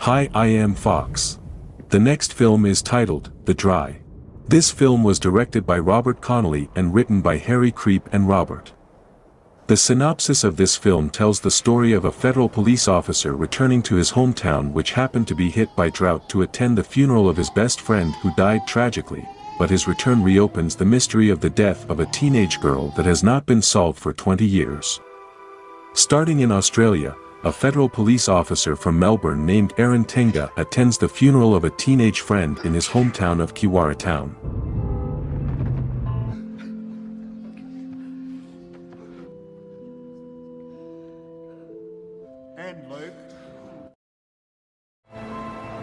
Hi, I am Fox. The next film is titled, The Dry. This film was directed by Robert Connolly and written by Harry Creep and Robert. The synopsis of this film tells the story of a federal police officer returning to his hometown which happened to be hit by drought to attend the funeral of his best friend who died tragically, but his return reopens the mystery of the death of a teenage girl that has not been solved for 20 years. Starting in Australia, a federal police officer from Melbourne named Aaron Tenga attends the funeral of a teenage friend in his hometown of Kiwara Town.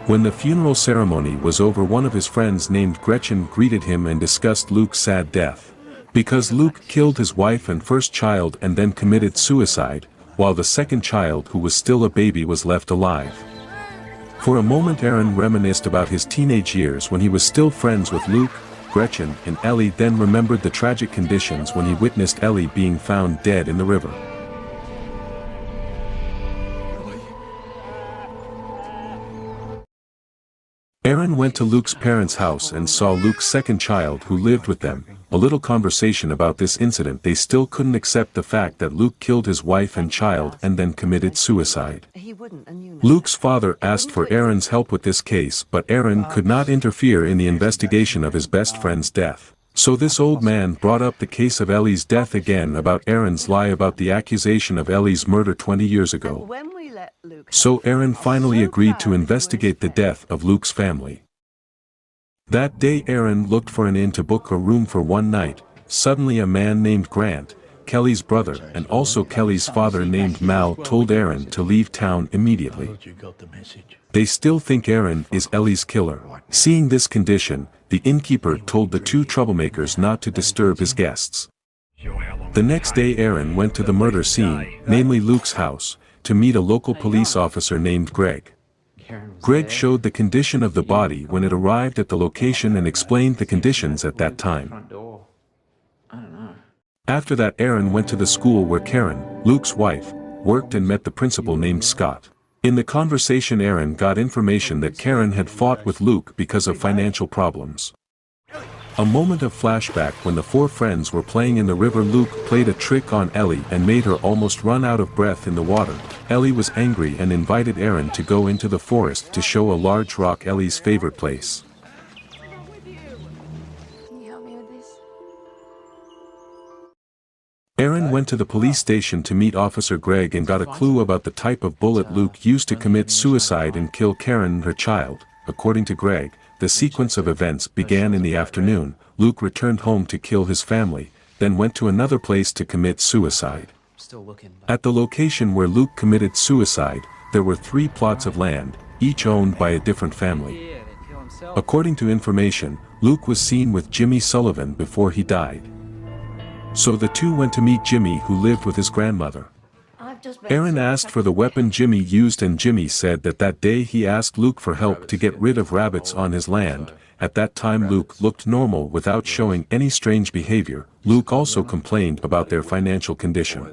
When the funeral ceremony was over, one of his friends named Gretchen greeted him and discussed Luke's sad death. Because Luke killed his wife and first child and then committed suicide, while the second child who was still a baby was left alive. For a moment Aaron reminisced about his teenage years when he was still friends with Luke, Gretchen and Ellie, then remembered the tragic conditions when he witnessed Ellie being found dead in the river. Aaron went to Luke's parents' house and saw Luke's second child who lived with them. A little conversation about this incident. They still couldn't accept the fact that Luke killed his wife and child and then committed suicide. Luke's father asked for Aaron's help with this case, but Aaron could not interfere in the investigation of his best friend's death. So this old man brought up the case of Ellie's death again, about Aaron's lie about the accusation of Ellie's murder 20 years ago. So Aaron finally agreed to investigate the death of Luke's family. That day Aaron looked for an inn to book a room for one night. Suddenly a man named Grant, Kelly's brother and also Kelly's father named Mal, told Aaron to leave town immediately. They still think Aaron is Ellie's killer. Seeing this condition, the innkeeper told the two troublemakers not to disturb his guests. The next day Aaron went to the murder scene, namely Luke's house, to meet a local police officer named Greg. Greg showed the condition of the body when it arrived at the location and explained the conditions at that time. After that Aaron went to the school where Karen, Luke's wife, worked and met the principal named Scott. In the conversation Aaron got information that Karen had fought with Luke because of financial problems. A moment of flashback when the four friends were playing in the river. Luke played a trick on Ellie and made her almost run out of breath in the water. Ellie was angry and invited Aaron to go into the forest to show a large rock, Ellie's favorite place. Aaron went to the police station to meet Officer Greg and got a clue about the type of bullet Luke used to commit suicide and kill Karen and her child. According to Greg, the sequence of events began in the afternoon. Luke returned home to kill his family, then went to another place to commit suicide. At the location where Luke committed suicide, there were 3 plots of land, each owned by a different family. According to information, Luke was seen with Jimmy Sullivan before he died. So the two went to meet Jimmy, who lived with his grandmother. Aaron asked for the weapon Jimmy used and Jimmy said that day he asked Luke for help to get rid of rabbits on his land. At that time Luke looked normal without showing any strange behavior. Luke also complained about their financial condition.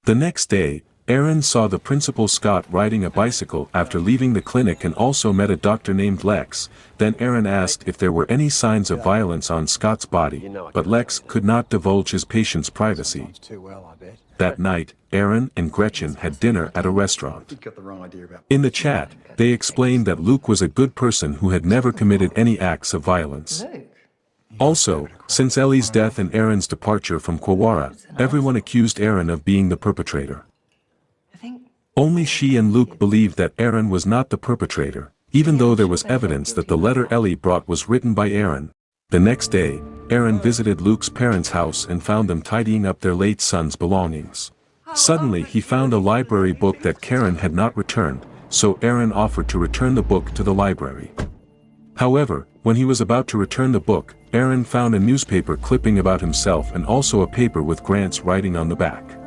The next day, Aaron saw the principal Scott riding a bicycle after leaving the clinic and also met a doctor named Lex. Then Aaron asked if there were any signs of violence on Scott's body, but Lex could not divulge his patient's privacy. That night, Aaron and Gretchen had dinner at a restaurant. In the chat, they explained that Luke was a good person who had never committed any acts of violence. Also, since Ellie's death and Aaron's departure from Kiwara, everyone accused Aaron of being the perpetrator. Only she and Luke believed that Aaron was not the perpetrator, even though there was evidence that the letter Ellie brought was written by Aaron. The next day, Aaron visited Luke's parents' house and found them tidying up their late son's belongings. Suddenly he found a library book that Karen had not returned, so Aaron offered to return the book to the library. However, when he was about to return the book, Aaron found a newspaper clipping about himself and also a paper with Grant's writing on the back.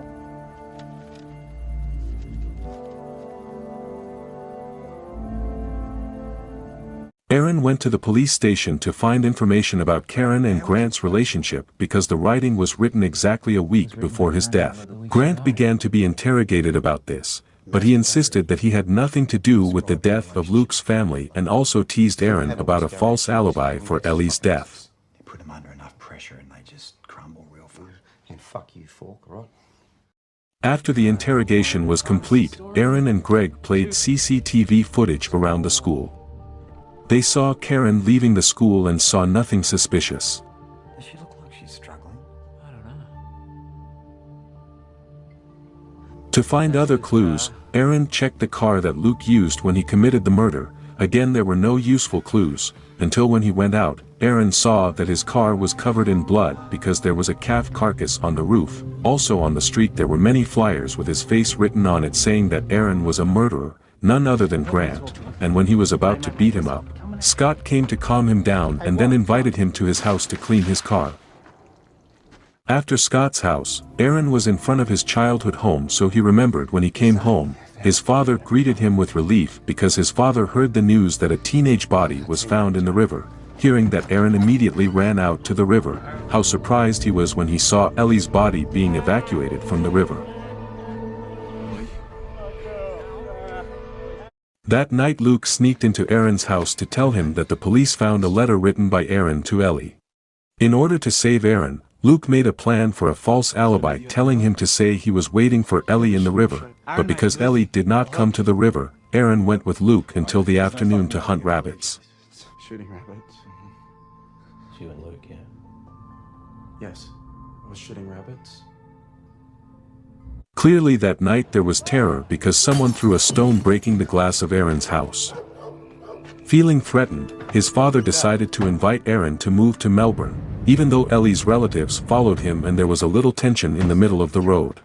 Aaron went to the police station to find information about Karen and Grant's relationship because the writing was written exactly a week before his death. Grant began to be interrogated about this, but he insisted that he had nothing to do with the death of Luke's family and also teased Aaron about a false alibi for Ellie's death. You put them under enough pressure and they just crumble real fast. And fuck you, Fork, right? After the interrogation was complete, Aaron and Greg played CCTV footage around the school. They saw Karen leaving the school and saw nothing suspicious. Does she look like she's struggling? I don't know. To find other clues, Aaron checked the car that Luke used when he committed the murder. Again, there were no useful clues, until when he went out, Aaron saw that his car was covered in blood because there was a calf carcass on the roof. Also on the street there were many flyers with his face written on it saying that Aaron was a murderer, none other than Grant, and when he was about to beat him up, Scott came to calm him down and then invited him to his house to clean his car. After Scott's house, Aaron was in front of his childhood home, so he remembered when he came home, his father greeted him with relief because his father heard the news that a teenage body was found in the river. Hearing that, Aaron immediately ran out to the river. How surprised he was when he saw Ellie's body being evacuated from the river. That night Luke sneaked into Aaron's house to tell him that the police found a letter written by Aaron to Ellie. In order to save Aaron, Luke made a plan for a false alibi, telling him to say he was waiting for Ellie in the river, but because Ellie did not come to the river, Aaron went with Luke until the afternoon to hunt rabbits. Shooting rabbits. It's you and Luke, yeah. Yes, I was shooting rabbits. Clearly that night there was terror because someone threw a stone, breaking the glass of Aaron's house. Feeling threatened, his father decided to invite Aaron to move to Melbourne, even though Ellie's relatives followed him and there was a little tension in the middle of the road.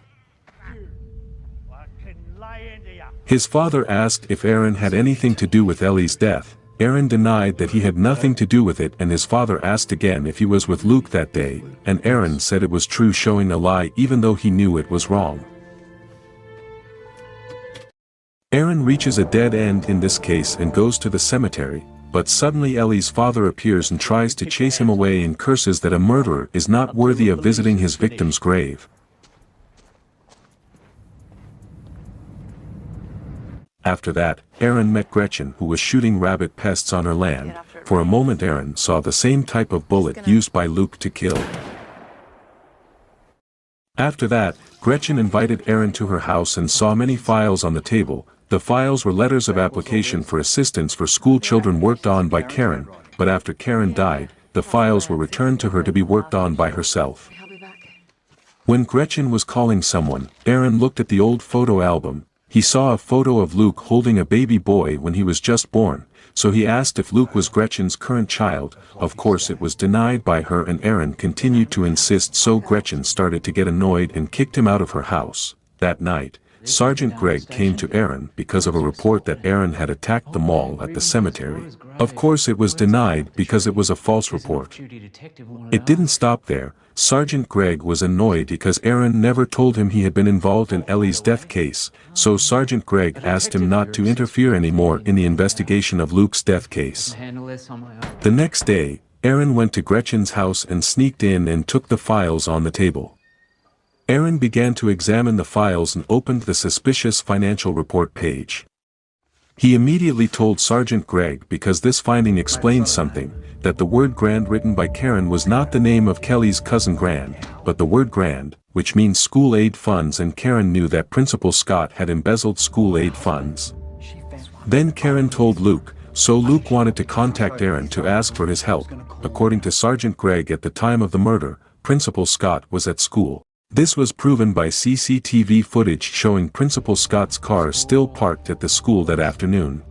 His father asked if Aaron had anything to do with Ellie's death. Aaron denied that he had nothing to do with it, and his father asked again if he was with Luke that day, and Aaron said it was true, showing a lie even though he knew it was wrong. Aaron reaches a dead end in this case and goes to the cemetery, but suddenly Ellie's father appears and tries to chase him away and curses that a murderer is not worthy of visiting his victim's grave. After that, Aaron met Gretchen, who was shooting rabbit pests on her land. For a moment Aaron saw the same type of bullet used by Luke to kill. After that, Gretchen invited Aaron to her house and saw many files on the table. The files were letters of application for assistance for school children worked on by Karen, but after Karen died, the files were returned to her to be worked on by herself. When Gretchen was calling someone, Aaron looked at the old photo album. He saw a photo of Luke holding a baby boy when he was just born, so he asked if Luke was Gretchen's current child. Of course it was denied by her, and Aaron continued to insist, so Gretchen started to get annoyed and kicked him out of her house. That night, Sergeant Greg came to Aaron because of a report that Aaron had attacked the mall at the cemetery. Of course it was denied because it was a false report. It didn't stop there. Sergeant Greg was annoyed because Aaron never told him he had been involved in Ellie's death case, so Sergeant Greg asked him not to interfere anymore in the investigation of Luke's death case. The next day, Aaron went to Gretchen's house and sneaked in and took the files on the table. Aaron began to examine the files and opened the suspicious financial report page. He immediately told Sergeant Greg, because this finding explained something, that the word Grand written by Karen was not the name of Kelly's cousin Grand, but the word Grand, which means school aid funds, and Karen knew that Principal Scott had embezzled school aid funds. Then Karen told Luke, so Luke wanted to contact Aaron to ask for his help. According to Sergeant Greg, at the time of the murder, Principal Scott was at school. This was proven by CCTV footage showing Principal Scott's car still parked at the school that afternoon.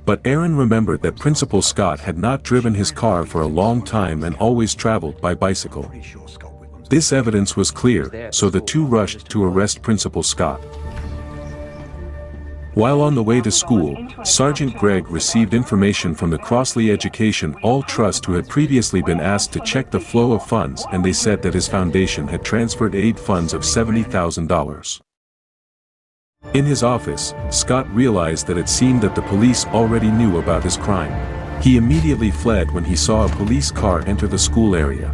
But Aaron remembered that Principal Scott had not driven his car for a long time and always traveled by bicycle. This evidence was clear, so the two rushed to arrest Principal Scott. While on the way to school, Sergeant Greg received information from the Crossley Education All Trust, who had previously been asked to check the flow of funds, and they said that his foundation had transferred aid funds of $70,000. In his office, Scott realized that it seemed that the police already knew about his crime. He immediately fled when he saw a police car enter the school area.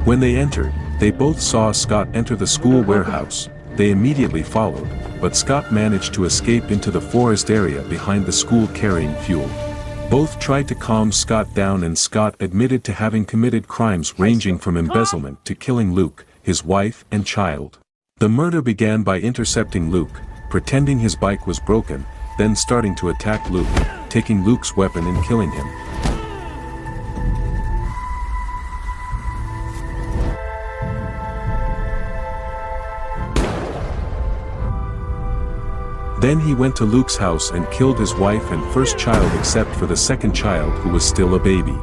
When they entered, they both saw Scott enter the school warehouse. they immediately followed, but Scott managed to escape into the forest area behind the school carrying fuel. Both tried to calm Scott down, and Scott admitted to having committed crimes ranging from embezzlement to killing Luke, his wife and child. The murder began by intercepting Luke, pretending his bike was broken, then starting to attack Luke, taking Luke's weapon and killing him. Then he went to Luke's house and killed his wife and first child except for the second child who was still a baby.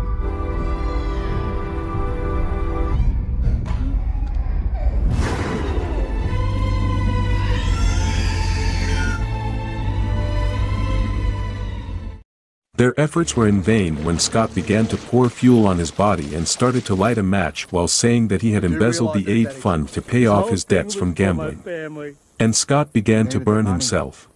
Their efforts were in vain when Scott began to pour fuel on his body and started to light a match while saying that he had embezzled the aid fund to pay off his debts from gambling. And Scott began to burn himself.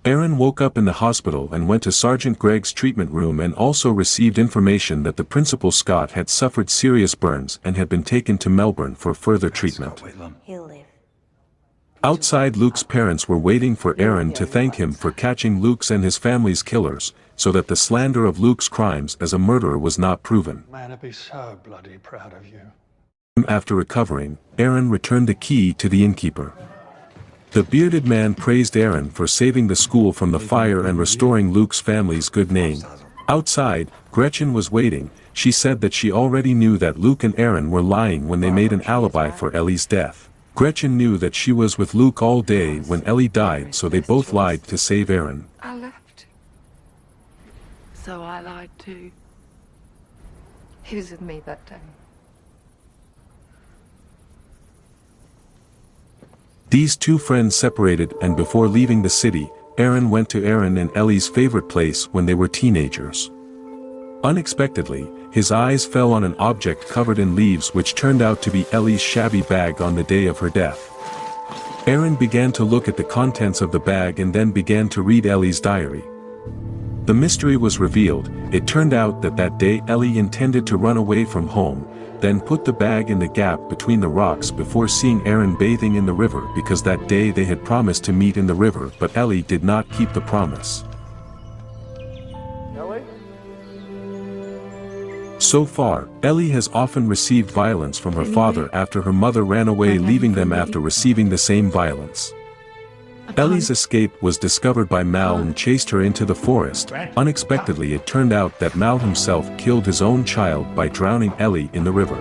Aaron woke up in the hospital and went to Sergeant Gregg's treatment room and also received information that the principal Scott had suffered serious burns and had been taken to Melbourne for further treatment. He'll live. Outside, Luke's parents were waiting for Aaron to thank him for catching Luke's and his family's killers, so that the slander of Luke's crimes as a murderer was not proven. Man, I'd be so bloody proud of you. After recovering, Aaron returned the key to the innkeeper. The bearded man praised Aaron for saving the school from the fire and restoring Luke's family's good name. Outside, Gretchen was waiting. She said that she already knew that Luke and Aaron were lying when they made an alibi for Ellie's death. Gretchen knew that she was with Luke all day when Ellie died, so they both lied to save Aaron. I left. So I lied too. He was with me that day. These two friends separated, and before leaving the city, Aaron went to Aaron and Ellie's favorite place when they were teenagers. Unexpectedly, his eyes fell on an object covered in leaves which turned out to be Ellie's shabby bag on the day of her death. Aaron began to look at the contents of the bag and then began to read Ellie's diary. The mystery was revealed. It turned out that that day Ellie intended to run away from home, then put the bag in the gap between the rocks before seeing Aaron bathing in the river, because that day they had promised to meet in the river, but Ellie did not keep the promise. Ellie? So far, Ellie has often received violence from her father after her mother ran away, leaving them after receiving the same violence. Ellie's escape was discovered by Mal and chased her into the forest. Unexpectedly, it turned out that Mal himself killed his own child by drowning Ellie in the river.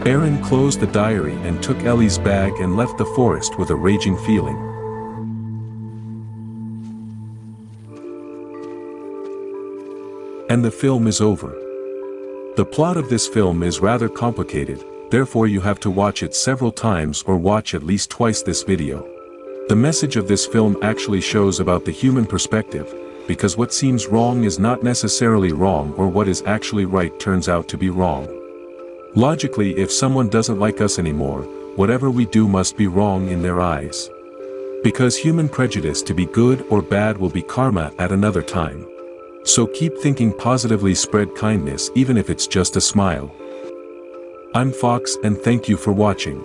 Aaron closed the diary and took Ellie's bag and left the forest with a raging feeling. And the film is over. The plot of this film is rather complicated, therefore you have to watch it several times or watch at least twice this video. The message of this film actually shows about the human perspective, because what seems wrong is not necessarily wrong, or what is actually right turns out to be wrong. Logically, if someone doesn't like us anymore, whatever we do must be wrong in their eyes. Because human prejudice to be good or bad will be karma at another time. So keep thinking positively, spread kindness even if it's just a smile. I'm Fox and thank you for watching.